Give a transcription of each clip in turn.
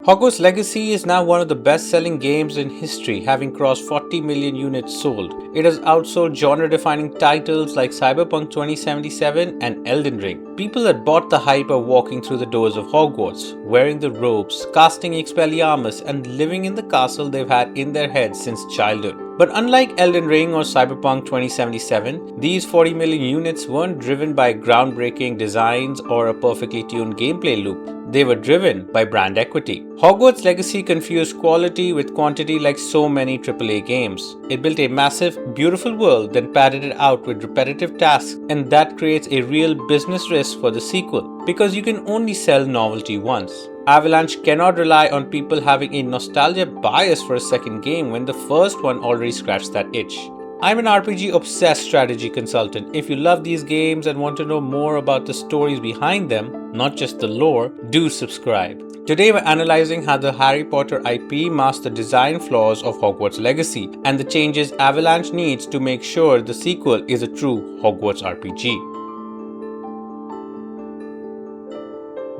Hogwarts Legacy is now one of the best-selling games in history, having crossed 40 million units sold. It has outsold genre-defining titles like Cyberpunk 2077 and Elden Ring. People that bought the hype are walking through the doors of Hogwarts, wearing the robes, casting Expelliarmus, and living in the castle they've had in their heads since childhood. But unlike Elden Ring or Cyberpunk 2077, these 40 million units weren't driven by groundbreaking designs or a perfectly tuned gameplay loop. They were driven by brand equity. Hogwarts Legacy confused quality with quantity like so many AAA games. It built a massive, beautiful world, then padded it out with repetitive tasks, and that creates a real business risk for the sequel, because you can only sell Novelty once. Avalanche cannot rely on people having a nostalgia bias for a second game when the first one already scratched that itch. I'm an RPG-obsessed strategy consultant. If you love these games and want to know more about the stories behind them, not just the lore, do subscribe. Today we're analyzing how the Harry Potter IP masks the design flaws of Hogwarts Legacy and the changes Avalanche needs to make sure the sequel is a true Hogwarts RPG.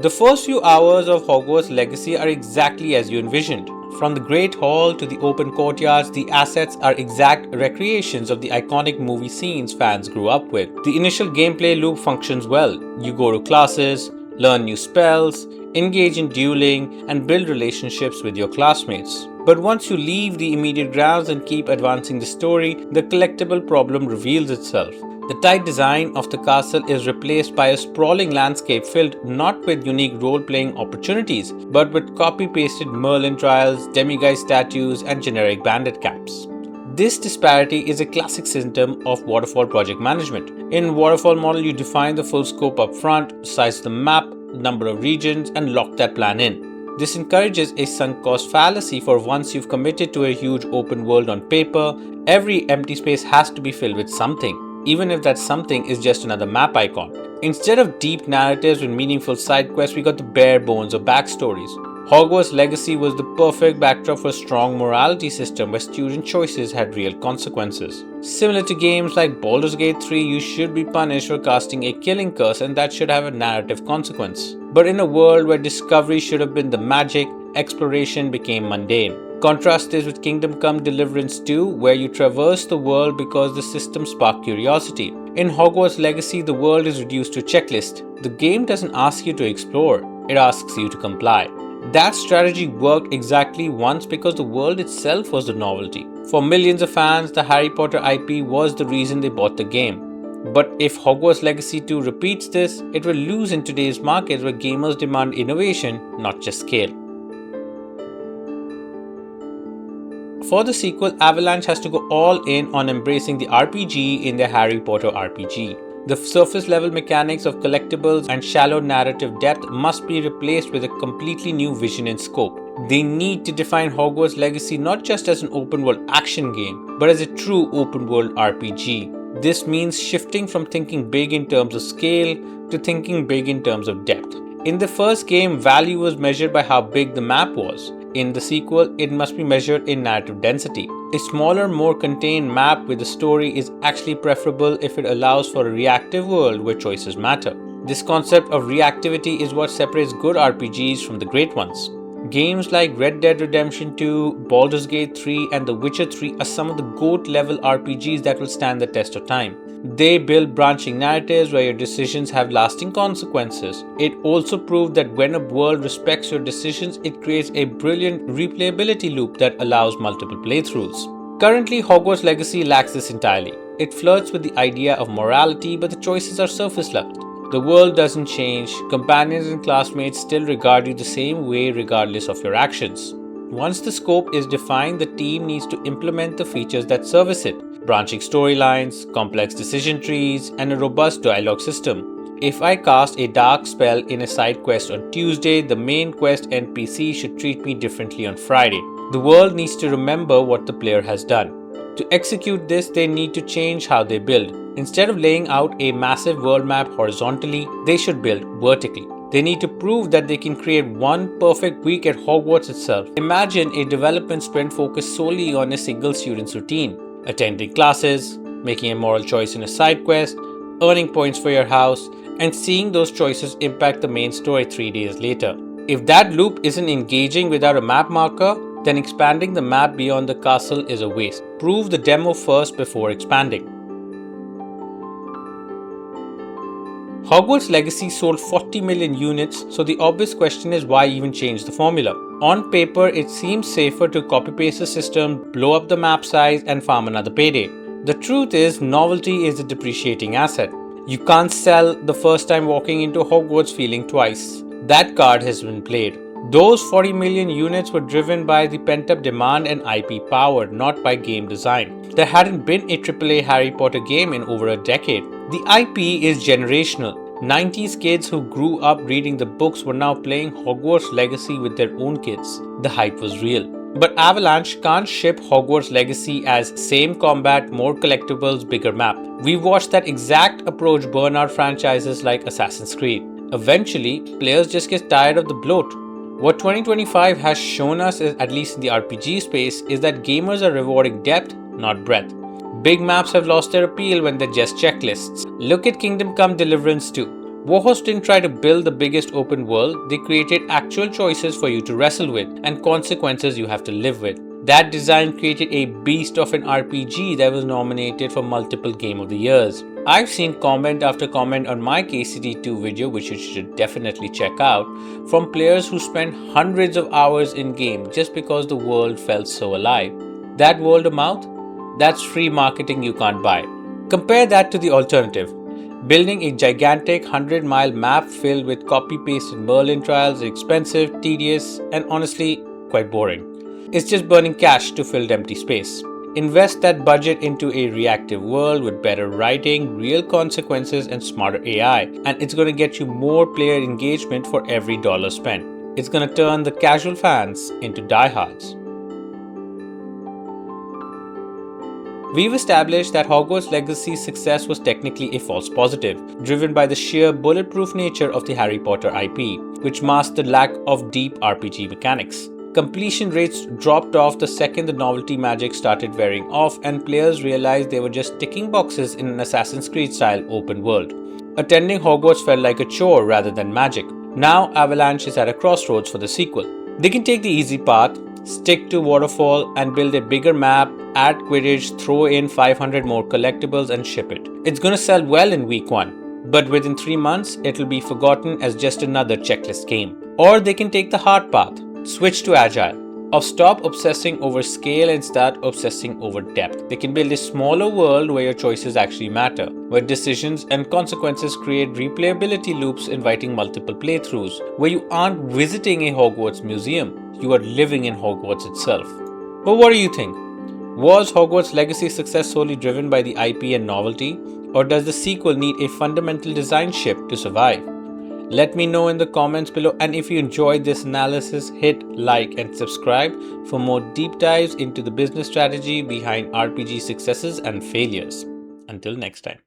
The first few hours of Hogwarts Legacy are exactly as you envisioned. From the Great Hall to the open courtyards, the assets are exact recreations of the iconic movie scenes fans grew up with. The initial gameplay loop functions well. You go to classes, learn new spells, engage in dueling, and build relationships with your classmates. But once you leave the immediate grounds and keep advancing the story, the collectible problem reveals itself. The tight design of the castle is replaced by a sprawling landscape filled not with unique role-playing opportunities, but with copy-pasted Merlin trials, demiguise statues, and generic bandit caps. This disparity is a classic symptom of Waterfall project management. In Waterfall model, you define the full scope up front, size the map, number of regions, and lock that plan in. This encourages a sunk cost fallacy, for once you've committed to a huge open world on paper, every empty space has to be filled with something, even if that something is just another map icon. Instead of deep narratives with meaningful side quests, we got the bare bones of backstories. Hogwarts Legacy was the perfect backdrop for a strong morality system where student choices had real consequences. Similar to games like Baldur's Gate 3, you should be punished for casting a killing curse, and that should have a narrative consequence. But in a world where discovery should have been the magic, exploration became mundane. Contrast this with Kingdom Come Deliverance 2, where you traverse the world because the system sparked curiosity. In Hogwarts Legacy, the world is reduced to a checklist. The game doesn't ask you to explore, it asks you to comply. That strategy worked exactly once because the world itself was the novelty. For millions of fans, the Harry Potter IP was the reason they bought the game. But if Hogwarts Legacy 2 repeats this, it will lose in today's market where gamers demand innovation, not just scale. For the sequel, Avalanche has to go all in on embracing the RPG in their Harry Potter RPG. The surface level mechanics of collectibles and shallow narrative depth must be replaced with a completely new vision and scope. They need to define Hogwarts Legacy not just as an open world action game, but as a true open world RPG. This means shifting from thinking big in terms of scale to thinking big in terms of depth. In the first game, value was measured by how big the map was. In the sequel, it must be measured in narrative density. A smaller, more contained map with a story is actually preferable if it allows for a reactive world where choices matter. This concept of reactivity is what separates good RPGs from the great ones. Games like Red Dead Redemption 2, Baldur's Gate 3, and The Witcher 3 are some of the GOAT level RPGs that will stand the test of time. They build branching narratives where your decisions have lasting consequences. It also proved that when a world respects your decisions, it creates a brilliant replayability loop that allows multiple playthroughs. Currently, Hogwarts Legacy lacks this entirely. It flirts with the idea of morality, but the choices are surface level. The world doesn't change, companions and classmates still regard you the same way regardless of your actions. Once the scope is defined, the team needs to implement the features that service it. Branching storylines, complex decision trees, and a robust dialogue system. If I cast a dark spell in a side quest on Tuesday, the main quest NPC should treat me differently on Friday. The world needs to remember what the player has done. To execute this, they need to change how they build. Instead of laying out a massive world map horizontally, they should build vertically. They need to prove that they can create one perfect week at Hogwarts itself. Imagine a development sprint focused solely on a single student's routine. Attending classes, making a moral choice in a side quest, earning points for your house, and seeing those choices impact the main story 3 days later. If that loop isn't engaging without a map marker, then expanding the map beyond the castle is a waste. Prove the demo first before expanding. Hogwarts Legacy sold 40 million units, so the obvious question is why even change the formula? On paper, it seems safer to copy-paste the system, blow up the map size, and farm another payday. The truth is, novelty is a depreciating asset. You can't sell the first time walking into Hogwarts feeling twice. That card has been played. Those 40 million units were driven by the pent-up demand and IP power, not by game design. There hadn't been a AAA Harry Potter game in over a decade. The IP is generational. 90s kids who grew up reading the books were now playing Hogwarts Legacy with their own kids. The hype was real. But Avalanche can't ship Hogwarts Legacy as same combat, more collectibles, bigger map. We've watched that exact approach burn out franchises like Assassin's Creed. Eventually, players just get tired of the bloat. What 2025 has shown us, at least in the RPG space, is that gamers are rewarding depth, not breadth. Big maps have lost their appeal when they're just checklists. Look at Kingdom Come Deliverance 2. Warhorse didn't try to build the biggest open world, they created actual choices for you to wrestle with and consequences you have to live with. That design created a beast of an RPG that was nominated for multiple Game of the Years. I've seen comment after comment on my KCD2 video, which you should definitely check out, from players who spent hundreds of hours in game just because the world felt so alive. That word of mouth? That's free marketing you can't buy. Compare that to the alternative. Building a gigantic 100-mile map filled with copy-pasted Merlin trials is expensive, tedious, and honestly, quite boring. It's just burning cash to fill empty space. Invest that budget into a reactive world with better writing, real consequences, and smarter AI, and it's going to get you more player engagement for every dollar spent. It's going to turn the casual fans into diehards. We've established that Hogwarts Legacy's success was technically a false positive, driven by the sheer bulletproof nature of the Harry Potter IP, which masked the lack of deep RPG mechanics. Completion rates dropped off the second the novelty magic started wearing off and players realized they were just ticking boxes in an Assassin's Creed style open world. Attending Hogwarts felt like a chore rather than magic. Now Avalanche is at a crossroads for the sequel. They can take the easy path, stick to Waterfall and build a bigger map, add Quidditch, throw in 500 more collectibles and ship it. It's gonna sell well in week 1, but within 3 months it'll be forgotten as just another checklist game. Or they can take the hard path, switch to Agile, or stop obsessing over scale and start obsessing over depth. They can build a smaller world where your choices actually matter, where decisions and consequences create replayability loops inviting multiple playthroughs, where you aren't visiting a Hogwarts museum, you are living in Hogwarts itself. But what do you think? Was Hogwarts Legacy's success solely driven by the IP and novelty, or does the sequel need a fundamental design shift to survive? Let me know in the comments below, and if you enjoyed this analysis, hit like and subscribe for more deep dives into the business strategy behind RPG successes and failures. Until next time.